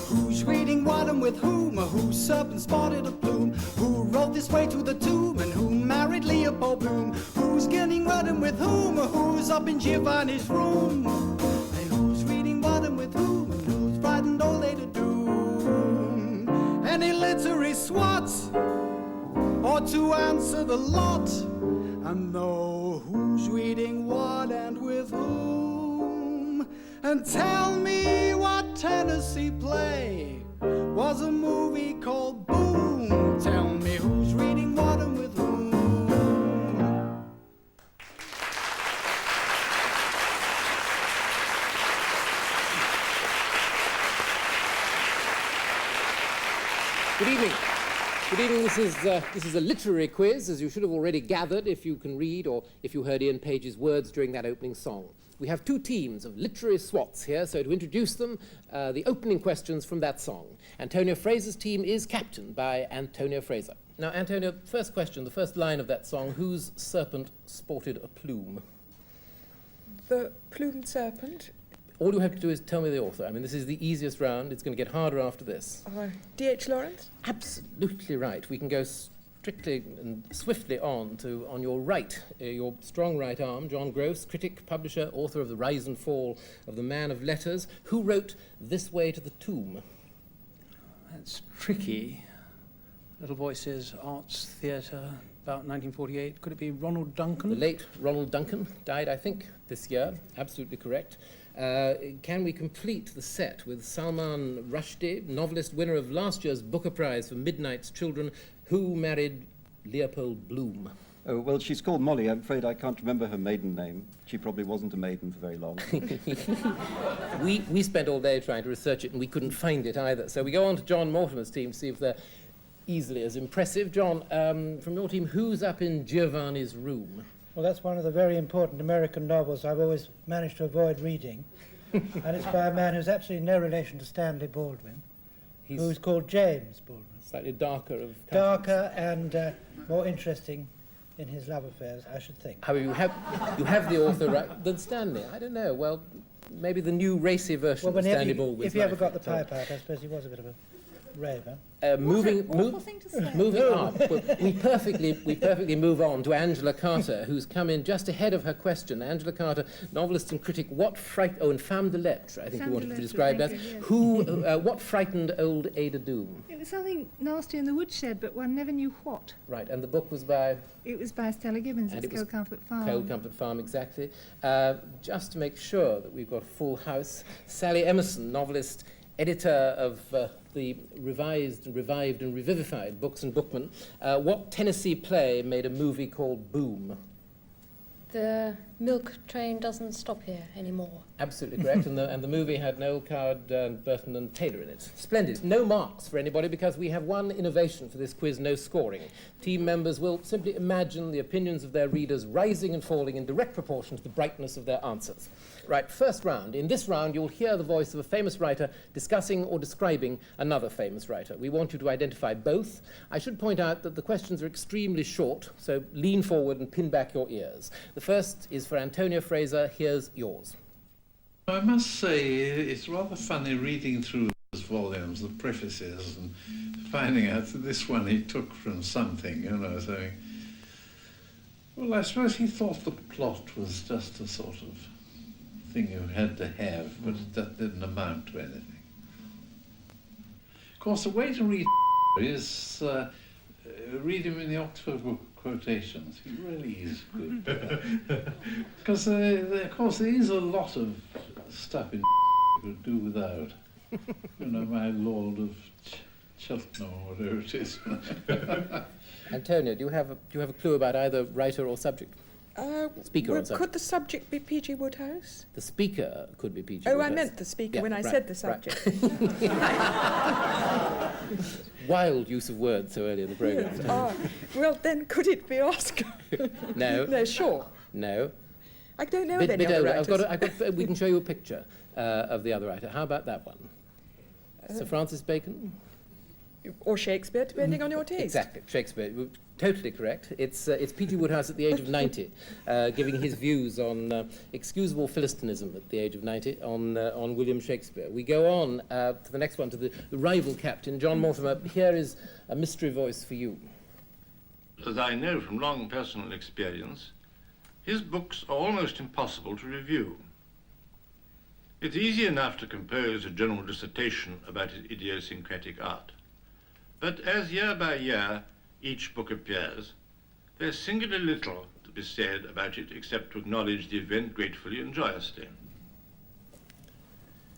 Who's reading what and with whom? Who's up and spotted a plume? Who rode this way to the tomb? And who married Leopold Bloom? Who's getting what and with whom? Who's up in Giovanni's room? And who's reading what and with whom? And who's frightened old lady doom? Any literary swats ought to answer the lot and know who's reading what and with whom. And tell me what Tennessee play was a movie called Boom. Tell me who's reading what and with whom. Good evening. Good evening. This is a literary quiz, as you should have already gathered if you can read or if you heard Ian Page's words during that opening song. We have two teams of literary swats here, so to introduce them, the opening questions from that song. Antonia Fraser's team is captained by Antonia Fraser. Now, Antonia, first question, the first line of that song, whose serpent sported a plume? The plumed serpent. All you have to do is tell me the author. I mean, this is the easiest round. It's going to get harder after this. D.H. Lawrence? Absolutely right. We can go strictly and swiftly on your right, your strong right arm, John Gross, critic, publisher, author of The Rise and Fall of the Man of Letters, who wrote This Way to the Tomb. That's tricky. Little Voices, Arts, Theatre, about 1948. Could it be Ronald Duncan? The late Ronald Duncan died, I think, this year. Absolutely correct. Can we complete the set with Salman Rushdie, novelist, winner of last year's Booker Prize for Midnight's Children, who married Leopold Bloom? Oh, well, she's called Molly. I'm afraid I can't remember her maiden name. She probably wasn't a maiden for very long. We spent all day trying to research it, and we couldn't find it either. So we go on to John Mortimer's team to see if they're easily as impressive. John, from your team, who's up in Giovanni's room? Well, that's one of the very important American novels I've always managed to avoid reading. And it's by a man who's absolutely no relation to Stanley Baldwin, who's called James Baldwin. Slightly darker darker and more interesting in his love affairs, I should think. However, you have the author right than Stanley. I don't know. Well, maybe the new racy version of Stanley Baldwin's if he ever got the life. pipe out, I suppose he was a bit of a raver. Moving on, we perfectly move on to Angela Carter, who's come in just ahead of her question. Angela Carter, novelist and critic, and femme de lettres, I think you wanted to describe as. Yes. What frightened old Ada Doom? It was something nasty in the woodshed, but one never knew what. Right, and the book was by? It was by Stella Gibbons. And it's Cold Comfort Farm. Cold Comfort Farm, exactly. Just to make sure that we've got a full house, Sally Emerson, novelist, editor of the revised and revived and revivified Books and Bookmen. What Tennessee play made a movie called Boom? The milk train doesn't stop here anymore. Absolutely correct, and the movie had Noel Coward, Burton and Taylor in it. Splendid. No marks for anybody because we have one innovation for this quiz, no scoring. Team members will simply imagine the opinions of their readers rising and falling in direct proportion to the brightness of their answers. Right, first round. In this round, you'll hear the voice of a famous writer discussing or describing another famous writer. We want you to identify both. I should point out that the questions are extremely short, so lean forward and pin back your ears. The first is for Antonia Fraser. Here's yours. I must say it's rather funny reading through those volumes, the prefaces, and finding out that this one he took from something, saying, well, I suppose he thought the plot was just a sort of thing you had to have, but that didn't amount to anything. Of course, the way to read is read him in the Oxford book quotations. He really is good. Because, of course, there is a lot of stuff in you could do without. My Lord of Cheltenham or whatever it is. Antonia, do you have a clue about either writer or subject? Speaker or subject? Could the subject be P.G. Wodehouse? The speaker could be P.G. Oh, Wodehouse. I meant the speaker when I said the subject. Wild use of words so early in the programme. Well, then could it be Oscar? No. No, sure. No. I don't know any other writers. We can show you a picture of the other writer. How about that one? Sir Francis Bacon? Or Shakespeare, depending on your taste. Exactly, Shakespeare. Totally correct. It's P.G. Wodehouse at the age of 90, giving his views on excusable Philistinism at the age of 90 on William Shakespeare. We go on to the next one, to the rival captain, John Mortimer. Here is a mystery voice for you. As I know from long personal experience, his books are almost impossible to review. It's easy enough to compose a general dissertation about his idiosyncratic art. But as year by year each book appears, there's singularly little to be said about it except to acknowledge the event gratefully and joyously.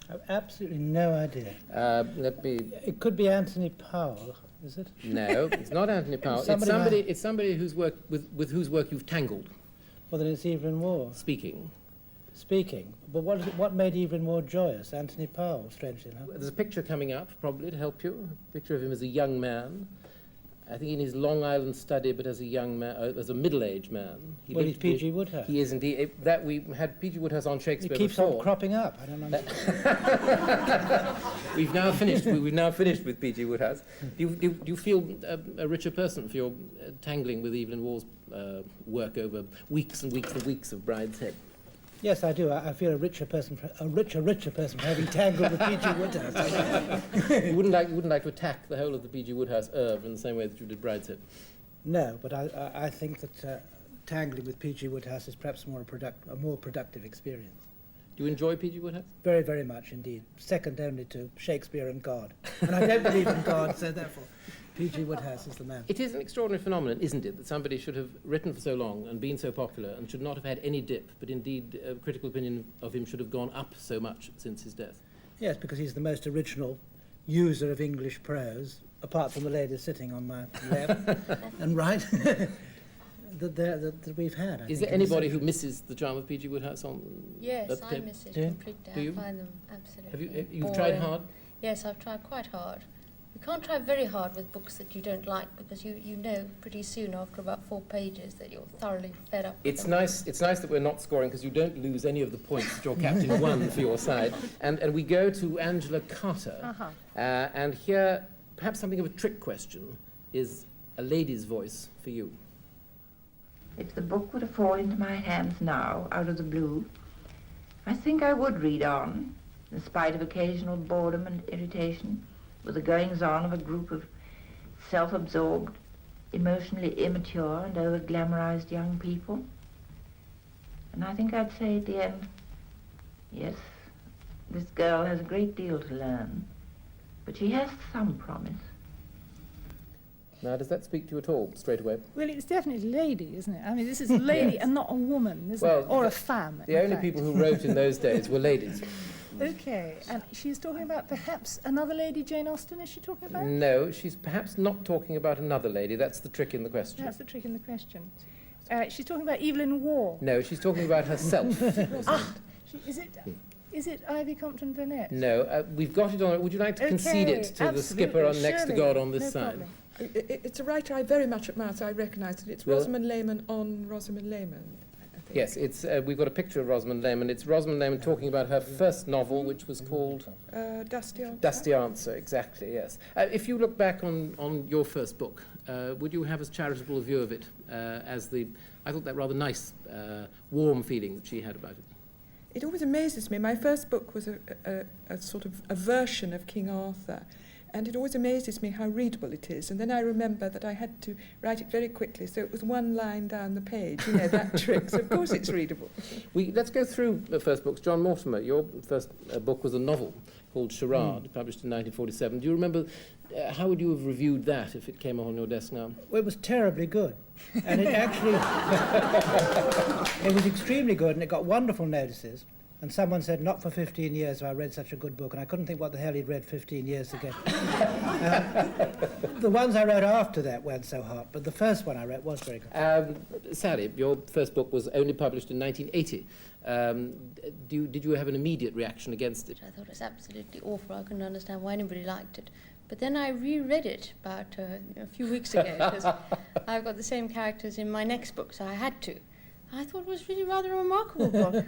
I've absolutely no idea. It could be Anthony Powell, is it? No, it's not Anthony Powell. It's somebody whose work with whose work you've tangled. Well, then it's Evelyn Waugh. Speaking. But what made Evelyn Waugh joyous? Anthony Powell, strangely enough. There's a picture coming up, probably, to help you. A picture of him as a young man. I think in his Long Island study, but as a young man, as a middle-aged man. He's P.G. Wodehouse. He is indeed. We had P.G. Wodehouse on Shakespeare He keeps before. on cropping up. I don't understand. We've now finished. We've now finished with P.G. Wodehouse. Do you feel a richer person for your tangling with Evelyn Waugh's work over weeks and weeks and weeks of Bride's Head? Yes, I do. I feel a richer person for having tangled with P.G. Wodehouse. You wouldn't like to attack the whole of the P.G. Wodehouse oeuvre in the same way that you did Bride's Head? No, but I think that tangling with P.G. Wodehouse is perhaps a more productive experience. Do you enjoy P.G. Wodehouse? Very, very much indeed. Second only to Shakespeare and God. And I don't believe in God, so therefore P.G. Wodehouse is the man. It is an extraordinary phenomenon, isn't it, that somebody should have written for so long and been so popular and should not have had any dip, but indeed critical opinion of him should have gone up so much since his death. Yes, because he's the most original user of English prose, apart from the lady sitting on my left and right, that we've had. Is there anybody who misses the charm of P.G. Wodehouse on? Yes, I miss it completely. Do you? I find them absolutely You've tried hard? Yes, I've tried quite hard. You can't try very hard with books that you don't like, because you know pretty soon after about 4 pages that you're thoroughly fed up with them. It's nice that we're not scoring, because you don't lose any of the points that your captain won for your side. And we go to Angela Carter. And here, perhaps something of a trick question, is a lady's voice for you. If the book were to fall into my hands now, out of the blue, I think I would read on, in spite of occasional boredom and irritation, with the goings-on of a group of self-absorbed, emotionally immature and over-glamorized young people. And I think I'd say at the end, yes, this girl has a great deal to learn, but she has some promise. Now, does that speak to you at all, straight away? Well, it's definitely lady, isn't it? I mean, this is a lady and not a woman, isn't it? Or a femme. The only people who wrote in those days were ladies. Okay, and she's talking about perhaps another lady, Jane Austen, is she talking about? No, she's perhaps not talking about another lady. That's the trick in the question. That's the trick in the question. She's talking about Evelyn Waugh. No, she's talking about herself. Is it Ivy Compton Burnett? No, we've got it on. Would you like to concede it to the skipper on next to God on this side? Problem. It's a writer I very much admire, so I recognise it. It's Rosamund Lehman on Rosamund Lehman. Yes, it's we've got a picture of Rosamund Lehman. It's Rosamund Lehman talking about her first novel, which was called Dusty Answer. Dusty Answer, exactly, yes. If you look back on your first book, would you have as charitable a view of it as I thought that rather nice, warm feeling that she had about it? It always amazes me. My first book was a sort of a version of King Arthur, and it always amazes me how readable it is. And then I remember that I had to write it very quickly, so it was one line down the page, you know, that trick. So of course it's readable. Let's go through the first books. John Mortimer, your first book was a novel called Charade, published in 1947. Do you remember, how would you have reviewed that if it came on your desk now? Well, it was terribly good. And it actually, it was extremely good, and it got wonderful notices. And someone said, not for 15 years have I read such a good book, and I couldn't think what the hell he'd read 15 years ago. The ones I wrote after that weren't so hot, but the first one I wrote was very good. Sally, your first book was only published in 1980. Did you have an immediate reaction against it? I thought it was absolutely awful. I couldn't understand why anybody liked it. But then I reread it about a few weeks ago, because I've got the same characters in my next book, so I had to. I thought it was really rather a remarkable book.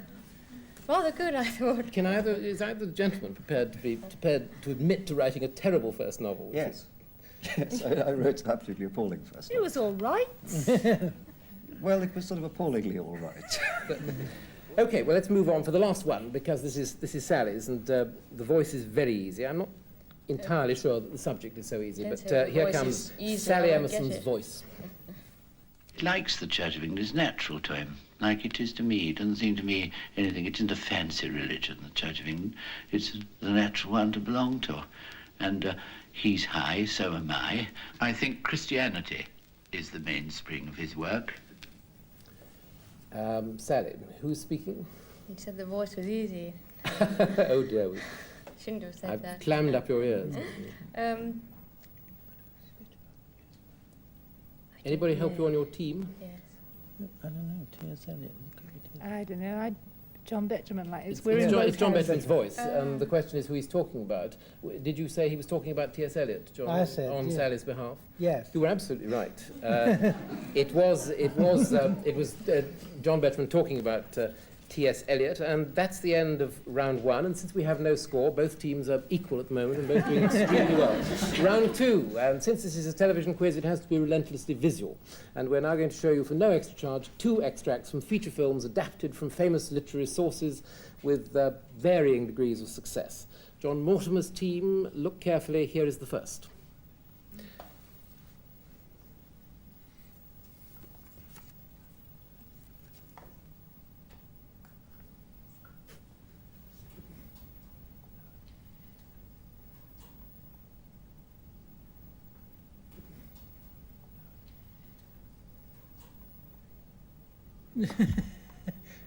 Rather good, I thought. Is either gentleman prepared to admit to writing a terrible first novel? Yes. Yes, I wrote an absolutely appalling first It was all right. Well, it was sort of appallingly all right. Okay, well, let's move on for the last one, because this is Sally's, and the voice is very easy. I'm not entirely sure that the subject is so easy, Don't but say the here voice comes is easy, Sally I won't get Emerson's it. voice. He likes the Church of England. It's natural to him, like it is to me. It doesn't seem to me anything. It isn't a fancy religion, the Church of England. It's the natural one to belong to. And he's high, so am I. I think Christianity is the mainspring of his work. Sally, who's speaking? You said the voice was easy. Oh dear, Shouldn't have said I've that. clammed up your ears. Anybody help you on your team? Yes. I don't know, T.S. Eliot. I don't know. John Betjeman, like It's we're in John both Betjeman's houses. voice, and the question is who he's talking about. Did you say he was talking about T.S. Eliot, John, I said, on yeah. Sally's behalf? Yes. You were absolutely right. It was John Betjeman talking about T.S. Eliot, and that's the end of round one. And since we have no score, both teams are equal at the moment and both doing extremely well. Round two, and since this is a television quiz, it has to be relentlessly visual. And we're now going to show you, for no extra charge, 2 extracts from feature films adapted from famous literary sources with varying degrees of success. John Mortimer's team, look carefully. Here is the first.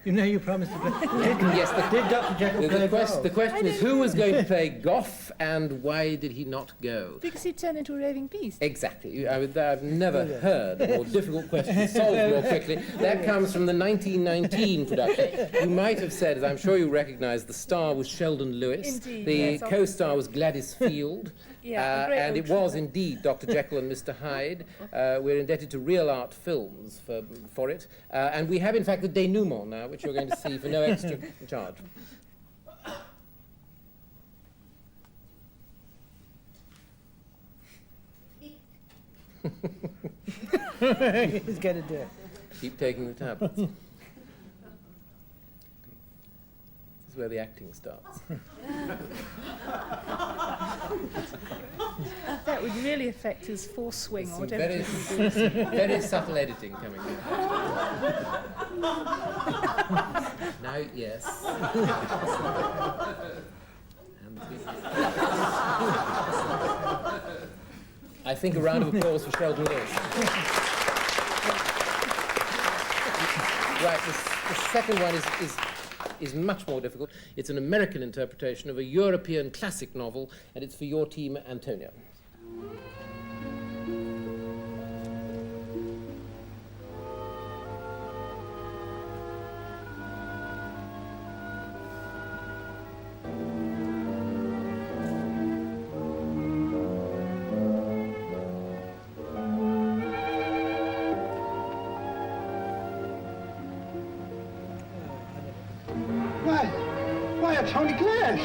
You know you promised to play. Yes, Did Dr. Jekyll play golf? the question is who was going to play Gough and why did he not go? Because he turned into a raving beast. Exactly. I've never heard a more difficult question solved more quickly. That comes from the 1919 production. You might have said, as I'm sure you recognise, the star was Sheldon Lewis. Indeed, The yes, co-star was Gladys Field. Yeah, a great and old it was troupe. indeed Dr. Jekyll and Mr. Hyde. We're indebted to Real Art Films for it. And we have, in fact, the denouement now, which you're going to see for no extra charge. He's going to do it. Keep taking the tablets. This is where the acting starts. That would really affect his force swing or Some whatever. very, he do. very subtle editing coming in. Now, yes. And I think a round of applause for Sheldon Lewis. Right, the second one is much more difficult. It's an American interpretation of a European classic novel, and it's for your team, Antonia. Why, it's Holy Clash!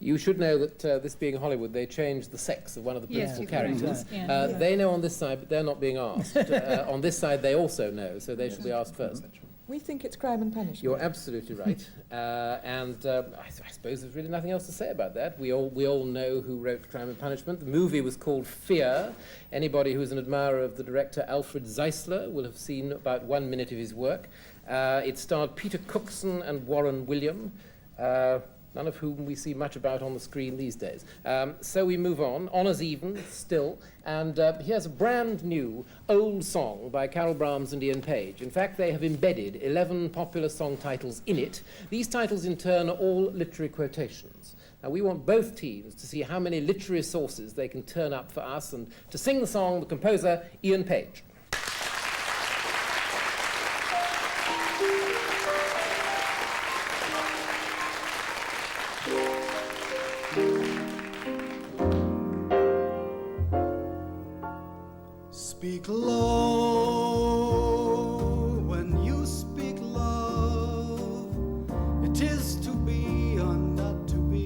You should know that this being Hollywood, they changed the sex of one of the Yes, principal you've characters. heard that. Yeah. They know on this side, but they're not being asked. On this side, they also know, so they should be asked first. We think it's Crime and Punishment. You're absolutely right. I suppose there's really nothing else to say about that. We all know who wrote Crime and Punishment. The movie was called Fear. Anybody who's an admirer of the director Alfred Zeisler will have seen about 1 minute of his work. It starred Peter Cookson and Warren William, none of whom we see much about on the screen these days. So we move on. Honours even, still. And here's a brand new old song by Carol Brahms and Ian Page. In fact, they have embedded 11 popular song titles in it. These titles, in turn, are all literary quotations. Now, we want both teams to see how many literary sources they can turn up for us. And to sing the song, the composer, Ian Page. speak low when you speak love. It is to be or not to be.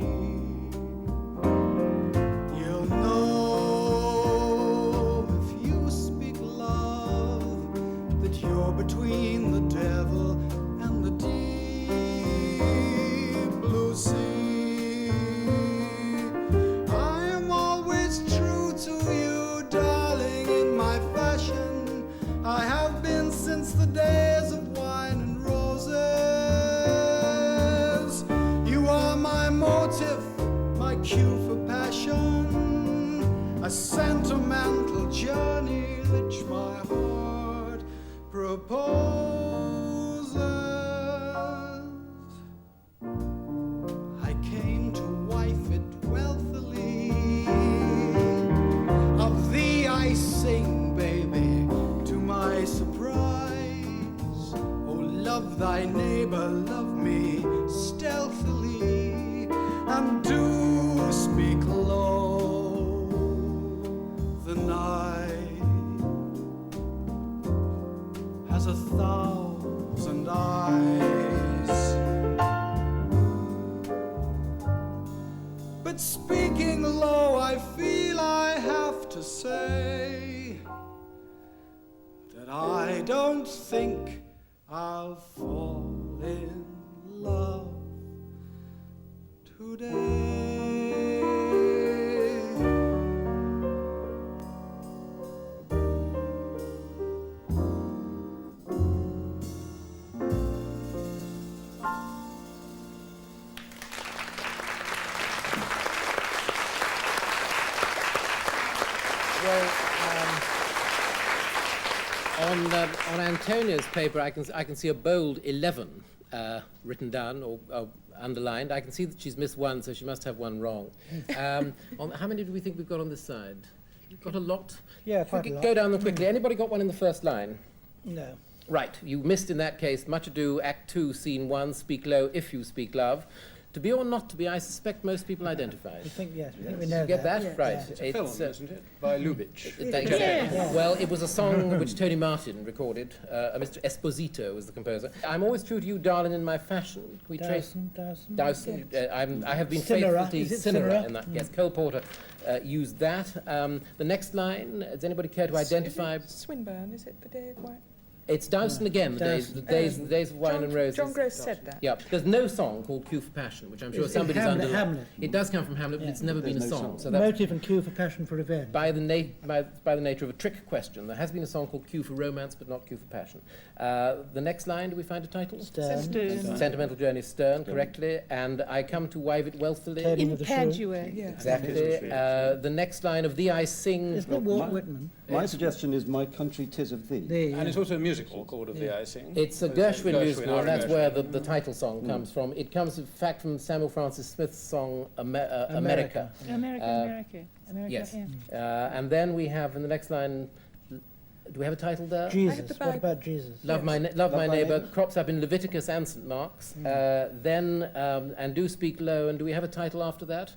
You'll know if you speak love that you're between the devil and the deep blue sea. I am always true to you, darling, in my fashion. I have been since the days of wine and roses. You are my motive, my cue for passion, a sentimental journey which my heart proposes. I came to wife it wealthily. Of thee I sing, baby, to my surprise. Oh, love thy neighbor, love me stealthily, and do speak low. The night has 1,000 eyes. But speaking low, I feel I have to say that I don't think I'll fall in love today. Well, on Antonia's paper, I can see a bold 11 written down or underlined. I can see that she's missed one, so she must have one wrong. How many do we think we've got on this side? Got a lot? Yeah, quite a lot. Go down them quickly. Anybody got one in the first line? No. Right, you missed in that case. Much Ado, Act 2, Scene 1, Speak Low if you speak love. To be or not to be, I suspect most people identify. We think, yes, we think we know You get that? that? Right. It's a film, isn't it? By Lubitsch. Yeah. Well, it was a song which Tony Martin recorded. Mr. Esposito was the composer. I'm always true to you, darling, in my fashion. Can we trace? Dowson. I have been faithful to Cinera in that. Yes, Cole Porter used that. The next line, does anybody care to identify? Is it Swinburne, is it The Day of White? It's Dowson again, the days of Wine and Roses. John Gross said that. Yeah, there's no song called Cue for Passion, which I'm sure somebody's under. Hamlet. It does come from Hamlet, but it's never been a song. So that's Motive and Cue for Passion for Revenge. by the nature of a trick question. There has been a song called Cue for Romance, but not Cue for Passion. The next line, do we find a title? Stern. Sentimental Journey, Stern, correctly. And I come to wive it wealthily. Turning of the Shrew. Yeah. Exactly. The next line of Thee I Sing. Isn't it Walt Whitman? My suggestion is My Country 'Tis of Thee. And it's also a musical called Of Thee I Sing. It's a Gershwin musical, and that's Gershwin. where the title song comes from. It comes, in fact, from Samuel Francis Smith's song America. America. Yes. Yeah. And then we have, in the next line, do we have a title there? Jesus. What about Jesus? Love my neighbour crops up in Leviticus and St. Mark's. Then, and do speak low, and do we have a title after that?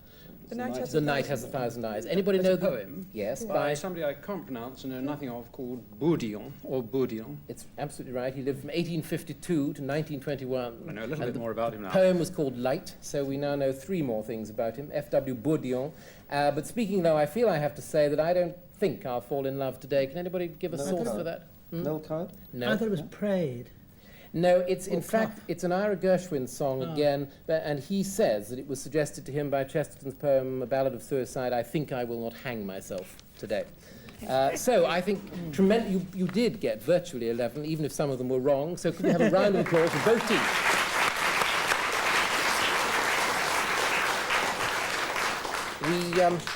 The Night Has The Night Has 1,000 Eyes. Anybody There's know a the poem Yes, by somebody I can't pronounce and know nothing of called Bourdillon, or Bourdillon. It's absolutely right. He lived from 1852 to 1921. I know a little bit more about him now. The poem was called Light, so we now know 3 more things about him. F.W. Bourdillon. But speaking though, I feel I have to say that I don't think I'll fall in love today. Can anybody give a source for that? Noel Coward? No. I thought it was Prayed. No, it's in fact, it's an Ira Gershwin song again, and he says that it was suggested to him by Chesterton's poem, A Ballad of Suicide, I think I will not hang myself today. So I think you did get virtually 11, even if some of them were wrong, so could we have a round of applause for both teams?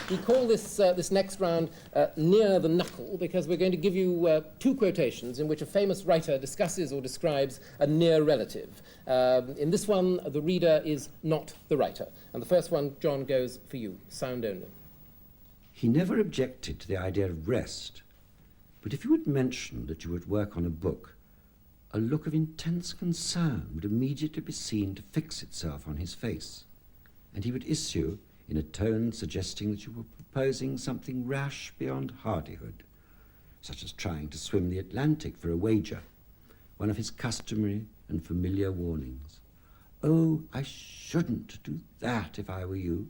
We call this next round Near the Knuckle, because we're going to give you 2 quotations in which a famous writer discusses or describes a near relative. In this one, the reader is not the writer. And the first one, John, goes for you. Sound only. He never objected to the idea of rest, but if you had mentioned that you were at work on a book, a look of intense concern would immediately be seen to fix itself on his face, and he would issue in a tone suggesting that you were proposing something rash beyond hardihood. such as trying to swim the Atlantic for a wager, one of his customary and familiar warnings. Oh, I shouldn't do that if I were you.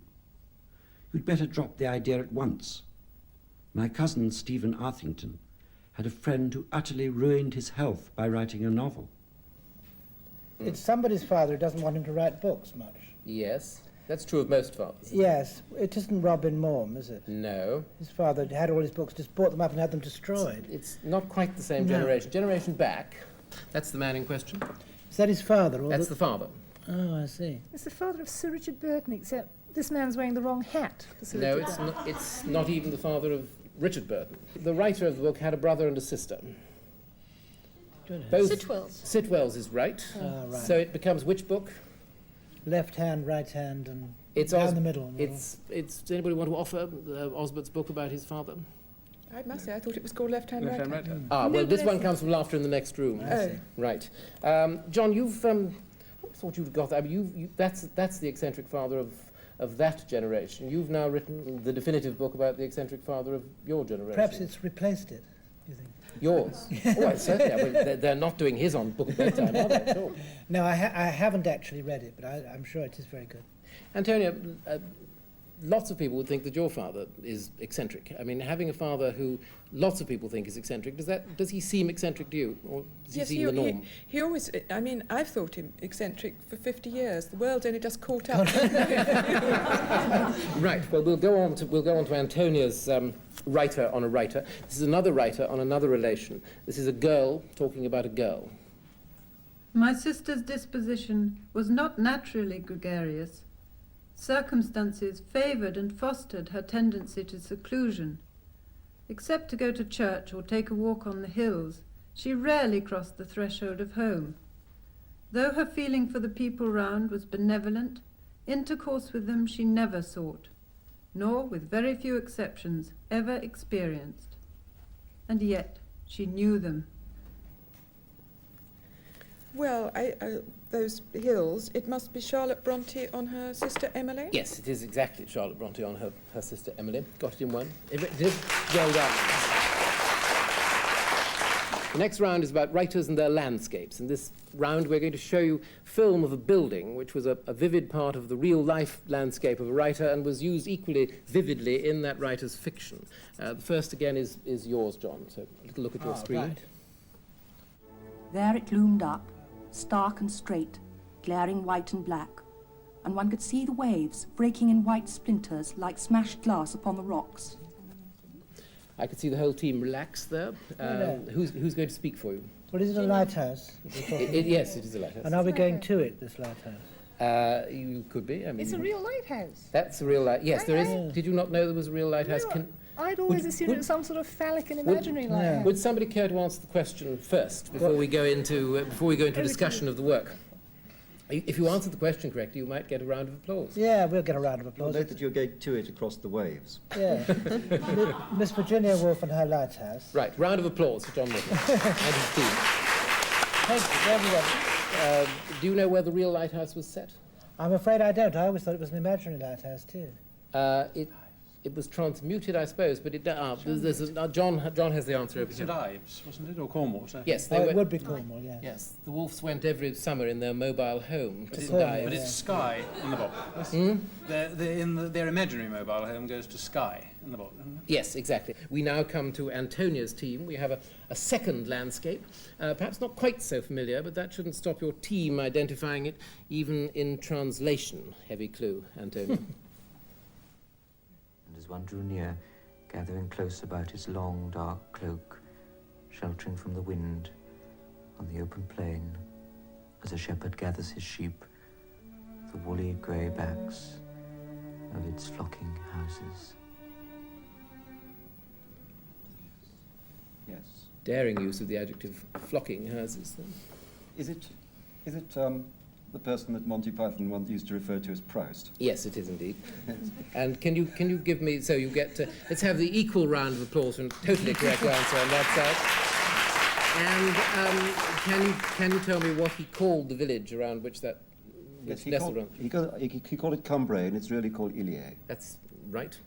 You'd better drop the idea at once. My cousin Stephen Arthington had a friend who utterly ruined his health by writing a novel. It's somebody's father who doesn't want him to write books much. Yes, that's true of most fathers. Yes, it isn't Robin Morm, is it? No. His father had all his books, just bought them up and had them destroyed. It's not quite the same No. generation. Generation back, that's the man in question. Is that his father? Or That's the father. Oh, I see. It's the father of Sir Richard Burton, except this man's wearing the wrong hat for Sir No, Richard. it's not even the father of Richard Burton. The writer of the book had a brother and a sister. Both Sitwell's. Sitwell's is right. Oh, right. So it becomes which book? Left hand, right hand, and It's down the middle. It's. Does anybody want to offer Osbert's book about his father? I must say, I thought it was called Left Hand, Right Hand. Ah, well, this one comes from Laughter in the Next Room. Oh. Right. John, you've I thought you'd got that. I mean, that's the eccentric father of that generation. You've now written the definitive book about the eccentric father of your generation. Perhaps it's replaced it, you think? Yours? Oh, well, certainly. I mean, they're not doing his on Book of Bedtime, are they? Sure. No, I haven't actually read it, but I'm sure it is very good. Antonia, lots of people would think that your father is eccentric. I mean, having a father who lots of people think is eccentric, does he seem eccentric to you, or does he seem the norm? He always, I mean, I've thought him eccentric for 50 years. The world's only just caught up. Right. Well, we'll go on to Antonia's writer on a writer. This is another writer on another relation. This is a girl talking about a girl. My sister's disposition was not naturally gregarious. Circumstances favoured and fostered her tendency to seclusion. Except to go to church or take a walk on the hills, she rarely crossed the threshold of home. Though her feeling for the people round was benevolent, intercourse with them she never sought, nor, with very few exceptions, ever experienced. And yet she knew them. Well, those hills, it must be Charlotte Bronte on her sister Emily? Yes, it is exactly Charlotte Bronte on her sister Emily. Got it in one. It did well done. The next round is about writers and their landscapes. In this round, we're going to show you film of a building, which was a vivid part of the real-life landscape of a writer and was used equally vividly in that writer's fiction. The first, again, is yours, John. So a little look at your screen. Right. There it loomed up, stark and straight, glaring white and black, and one could see the waves breaking in white splinters like smashed glass upon the rocks. I could see the whole team relax there. Who's going to speak for you? Well, is it a lighthouse? Yes, it is a lighthouse. And are we going to it, this lighthouse? You could be. I mean, It's a real lighthouse. That's a real lighthouse. Yes, there is. Did you not know there was a real lighthouse? No, I'd always assumed it was some sort of phallic and imaginary lighthouse. Would somebody care to answer the question first before we go into a discussion of the work? If you answer the question correctly, you might get a round of applause. Yeah, we'll get a round of applause. Note that you're going to it across the waves. Yeah. Miss Virginia Woolf and her lighthouse. Right, round of applause for John Mortimer and his team. Thank you, everyone. Do you know where the real lighthouse was set? I'm afraid I don't. I always thought it was an imaginary lighthouse, too. It was transmuted, I suppose, but John has the answer over here. St Ives, wasn't it, or Cornwall? Yes, it would be Cornwall, yes. Yes, the Wolves went every summer in their mobile home to But dive. it's Skye in the book. Their imaginary mobile home goes to Skye in the book, doesn't it? Yes, exactly. We now come to Antonia's team. We have a second landscape, perhaps not quite so familiar, but that shouldn't stop your team identifying it, even in translation. Heavy clue, Antonia. As one drew near, gathering close about his long, dark cloak, sheltering from the wind on the open plain, as a shepherd gathers his sheep, the woolly grey backs of its flocking houses. Yes. Daring use of the adjective flocking houses. Then. Is it the person that Monty Python once used to refer to as Proust? Yes, it is indeed. And can you give me, so you get to, let's have the equal round of applause for a totally correct answer on that side. And can you tell me what he called the village around which that Yes, nestled around? he called it Cambrai, and it's really called Illier. That's Right.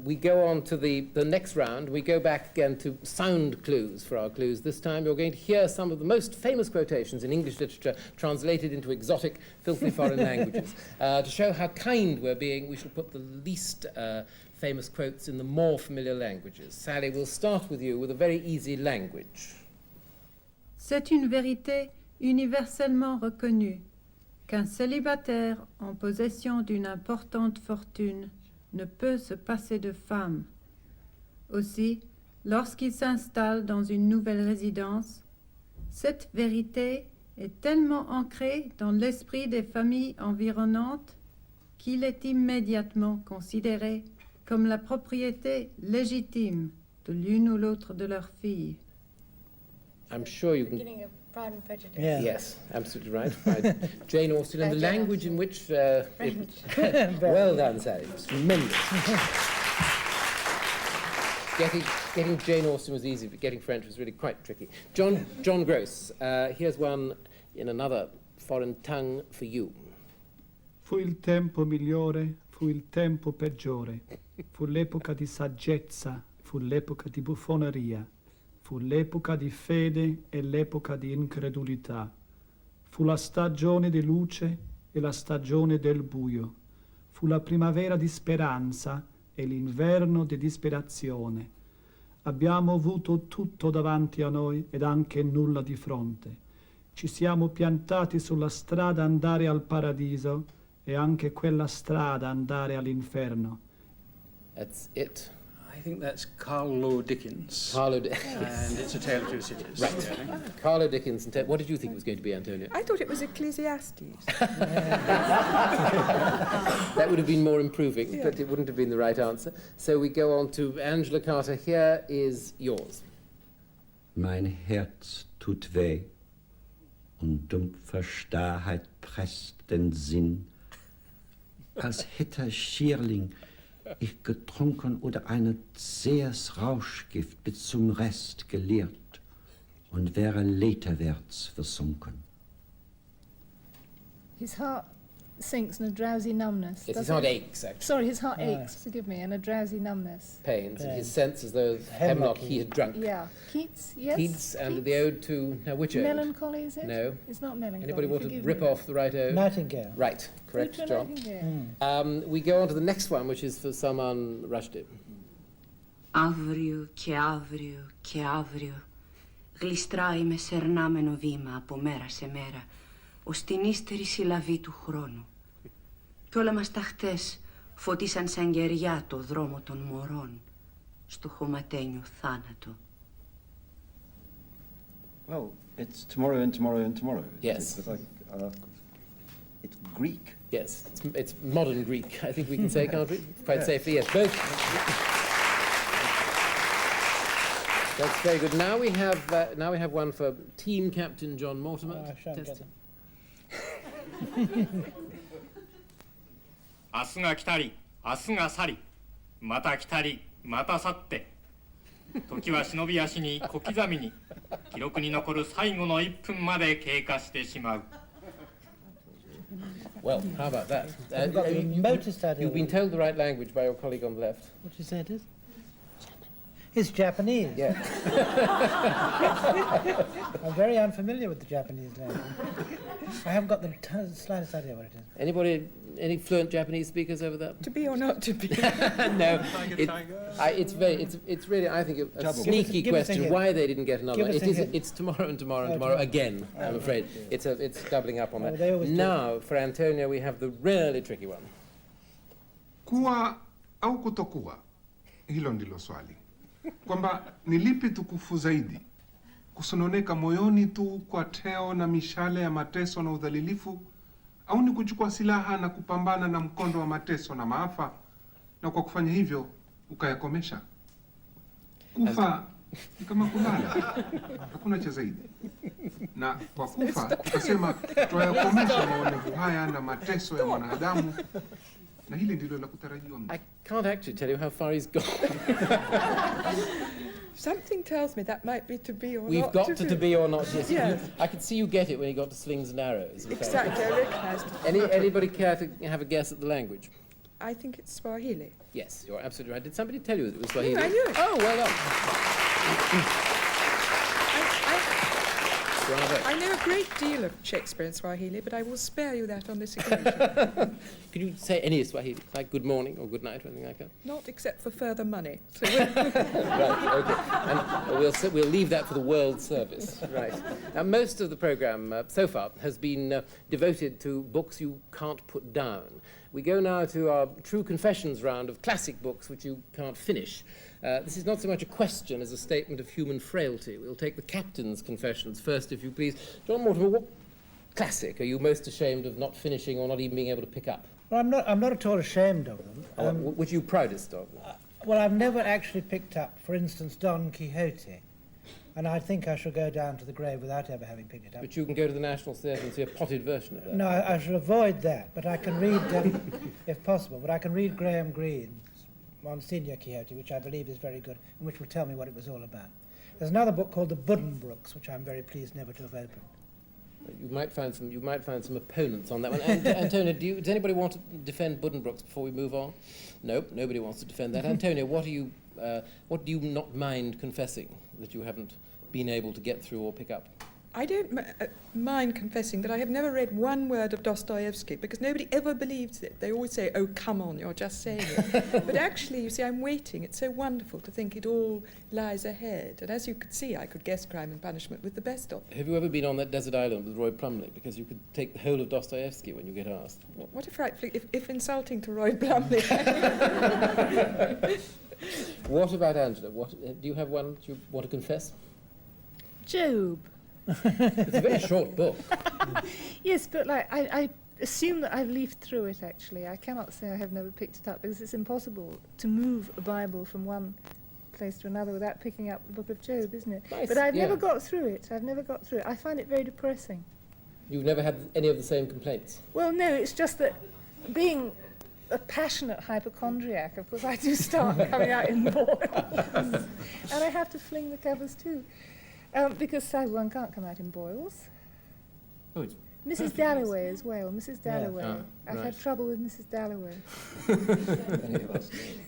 We go on to the next round. We go back again to sound clues for our clues. This time you're going to hear some of the most famous quotations in English literature translated into exotic, filthy foreign languages. To show how kind we're being, we shall put the least famous quotes in the more familiar languages. Sally, we'll start with you with a very easy language. C'est une vérité universellement reconnue qu'un célibataire en possession d'une importante fortune ne peut se passer de femme. Aussi, lorsqu'il s'installe dans une nouvelle résidence, cette vérité est tellement ancrée dans l'esprit des familles environnantes qu'il est immédiatement considéré comme la propriété légitime de l'une ou l'autre de leurs filles. I'm sure you can... Beginning of Pride and Prejudice. Yeah. Yes, absolutely right. By Jane Austen, and the Jane language Austen. in which... French. Well done, Sally. It's tremendous. Getting Jane Austen was easy, but getting French was really quite tricky. John Gross, here's one in another foreign tongue for you. Fu il tempo migliore, fu il tempo peggiore. Fu l'epoca di saggezza, fu l'epoca di buffoneria. Fu l'epoca di fede e l'epoca di incredulità. Fu la stagione di luce e la stagione del buio. Fu la primavera di speranza e l'inverno di disperazione. Abbiamo avuto tutto davanti a noi ed anche nulla di fronte. Ci siamo piantati sulla strada andare al paradiso e anche quella strada andare all'inferno. That's it. I think that's Carlo Dickens. Carlo Dickens. And it's A Tale of Two Cities. Right. I think. Carlo Dickens. What did you think it was going to be, Antonia? I thought it was Ecclesiastes. That would have been more improving, Yeah. but it wouldn't have been the right answer. So we go on to Angela Carter. Here is yours. Mein Herz tut weh und dumpfe Starrheit presst den Sinn, als hätte Schierling ich getrunken oder eine zähes Rauschgift bis zum Rest geleert und wäre leterwärts versunken. His heart sinks in a drowsy numbness. Yes, his doesn't heart it? aches, actually. Sorry, his heart Yeah. aches, forgive me, and a drowsy numbness. Pains, and his sense as though hemlock he had drunk. Yeah. Keats, yes? Keats and the ode to... Now, which ode? Melancholy, is it? No. It's not melancholy. Anybody want to forgive rip me. off the right ode? Nightingale. Right, correct, Ode to John. Nightingale. We go on to the next one, which is for Salman Rushdie. Αύριο και αύριο και αύριο γλιστράει με σερνάμενο βήμα από μέρα σε μέρα ως την ύστερη συλλαβή του χρόνου. Κι όλα μας τα χτες φωτίσαν σαν γεριά το δρόμο των μωρών στο χωματένιο θάνατο. Well, it's tomorrow and tomorrow and tomorrow. Yes. It's, like, it's Greek. Yes, it's modern Greek, I think we can say, can't we? Quite safely, yes. Both. That's very good. Now we have one for team captain John Mortimer. I shan't get Test- it. 明日が来たり明日が去りまた来たりまた去って時は忍び足に小刻みに記録に残る最後の1分まで経過してしまう。 Well, how about that? I've got the remotest idea. You've been told the right language by your colleague on the left. What did you say it is? It's Japanese. Yeah. I'm very unfamiliar with the Japanese language. I haven't got the slightest idea what it is. Anybody, any fluent Japanese speakers over there? To be or not to be? No. It's really, I think, a sneaky give us a question hint. why they didn't get another Give one. us a hint. It's tomorrow and tomorrow and Oh, tomorrow tomorrow. again, I'm afraid. It's doubling up on Oh, that. they always do. Now, for Antonia, we have the really tricky one. Kuwa au kutokuwa? Hilo ndilo swali. Kwamba ni lipi tukufu zaidi? Kusononeka moyoni tu kwa teo na mishale ya mateso na udhalilifu, au ni kuchukua silaha na kupambana na mkondo wa mateso na maafa, na kwa kufanya hivyo ukayakomesha? Kufa ni kama kulala, hakuna cha zaidi. Na kwa kufa tukasema twayakomesha maonevu haya na mateso ya mwanadamu, na hili ndilo la kutarajiwa mno. I can't actually tell you how far he's gone. Something tells me that might be to be or We've not got to be or not. Yes. Yeah. I could see you get it when you got to slings and arrows. in fact. Exactly, I recognised it. Anybody care to have a guess at the language? I think it's Swahili. Yes, you're absolutely right. Did somebody tell you that it was Swahili? No, I knew it. Oh, well done. I know a great deal of Shakespeare in Swahili, but I will spare you that on this occasion. Can you say any Swahili, like good morning or good night or anything like that? Not except for further money. So Right, okay. And we'll leave that for the world service. Right. Now, most of the programme so far has been devoted to books you can't put down. We go now to our true confessions round of classic books which you can't finish. This is not so much a question as a statement of human frailty. We'll take the captain's confessions first, if you please. John Mortimer, what classic are you most ashamed of not finishing or not even being able to pick up? Well, I'm not at all ashamed of them. Which are you proudest of? Well, I've never actually picked up, for instance, Don Quixote. And I think I shall go down to the grave without ever having picked it up. But you can go to the National Theatre and see a potted version of that. No, I shall avoid that, but I can read, if possible, but I can read Graham Greene's Monsignor Quixote, which I believe is very good, and which will tell me what it was all about. There's another book called The Buddenbrooks, which I'm very pleased never to have opened. You might find some opponents on that one. And, Antonia, does anybody want to defend Buddenbrooks before we move on? Nope, nobody wants to defend that. Antonia, what do you not mind confessing that you haven't been able to get through or pick up? I don't mind confessing that I have never read one word of Dostoevsky, because nobody ever believes it. They always say, oh, come on, you're just saying it. But actually, you see, I'm waiting. It's so wonderful to think it all lies ahead. And as you could see, I could guess Crime and Punishment with the best of them. Have you ever been on that desert island with Roy Plumley? Because you could take the whole of Dostoevsky when you get asked. What a frightfully, if insulting to Roy Plumley. What about Angela? Do you have one that you want to confess? Job. It's a very short book. Yes, but like I assume that I've leafed through it, actually. I cannot say I have never picked it up, because it's impossible to move a Bible from one place to another without picking up the book of Job, isn't it? Nice, but I've never got through it. I find it very depressing. You've never had any of the same complaints? Well, no, it's just that being a passionate hypochondriac, of course, I do start coming out in boils. And I have to fling the covers too. Because one can't come out in boils. Oh, it's Mrs. Dalloway as well. Mrs. Dalloway. Yeah. I've had trouble with Mrs. Dalloway.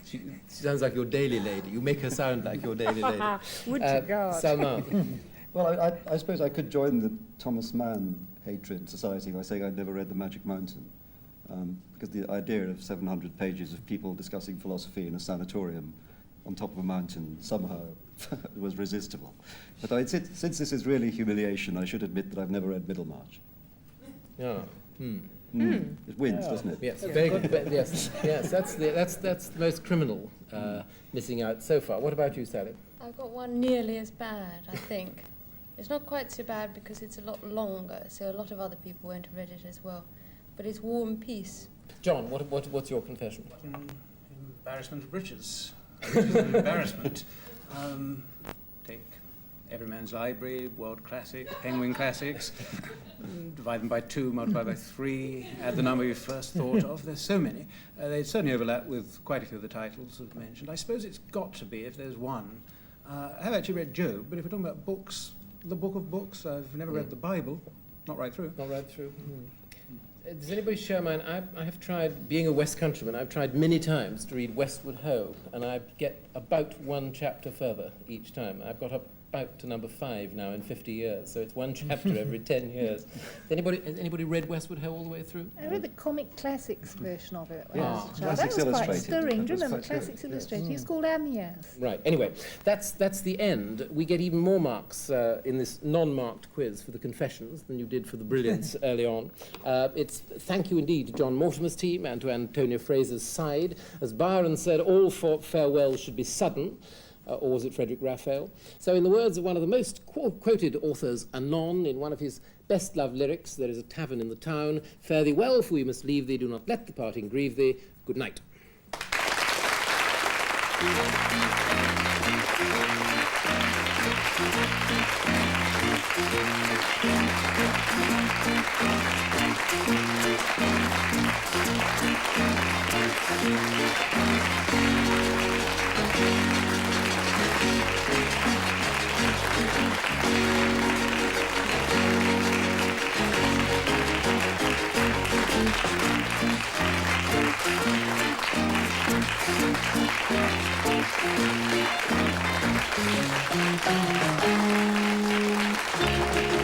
She sounds like your daily lady. You make her sound like your daily lady. Would to God. Salman. Well, I suppose I could join the Thomas Mann hatred society by saying I'd never read The Magic Mountain. Because the idea of 700 pages of people discussing philosophy in a sanatorium on top of a mountain somehow was resistible. But since this is really humiliation, I should admit that I've never read Middlemarch. Yeah. It wins, doesn't it? Yes, very good. Yes, that's the most criminal missing out so far. What about you, Sally? I've got one nearly as bad, I think. It's not quite so bad because it's a lot longer, so a lot of other people won't have read it as well. But it's War and Peace. John, what's your confession? Embarrassment of riches. Riches and embarrassment. Take Everyman's Library, World Classics, Penguin Classics, divide them by 2, multiply by 3, add the number you first thought of. There's so many. They certainly overlap with quite a few of the titles I've mentioned. I suppose it's got to be, if there's one. I have actually read Job, but if we're talking about books, the book of books, I've never read the Bible, not right through. Not right through. Does anybody share mine? I have tried, being a West Countryman, I've tried many times to read Westward Ho, and I get about one chapter further each time. I've got about to number 5 now in 50 years, so it's one chapter every 10 years. Has anybody read Westward Ho all the way through? I read the Comic Classics version of it when Yeah. I was a child. Classics That was quite Illustrated. stirring. Do you That was remember quite Classics good. Illustrated? It's called Amias. Right, anyway, that's the end. We get even more marks in this non-marked quiz for the confessions than you did for the brilliance early on. It's thank you indeed to John Mortimer's team and to Antonia Fraser's side. As Byron said, all farewells should be sudden. Or was it Frederick Raphael? So in the words of one of the most quoted authors, Anon, in one of his best-loved lyrics, there is a tavern in the town. Fare thee well, for we must leave thee. Do not let the parting grieve thee. Good night. Thank you. Thank you.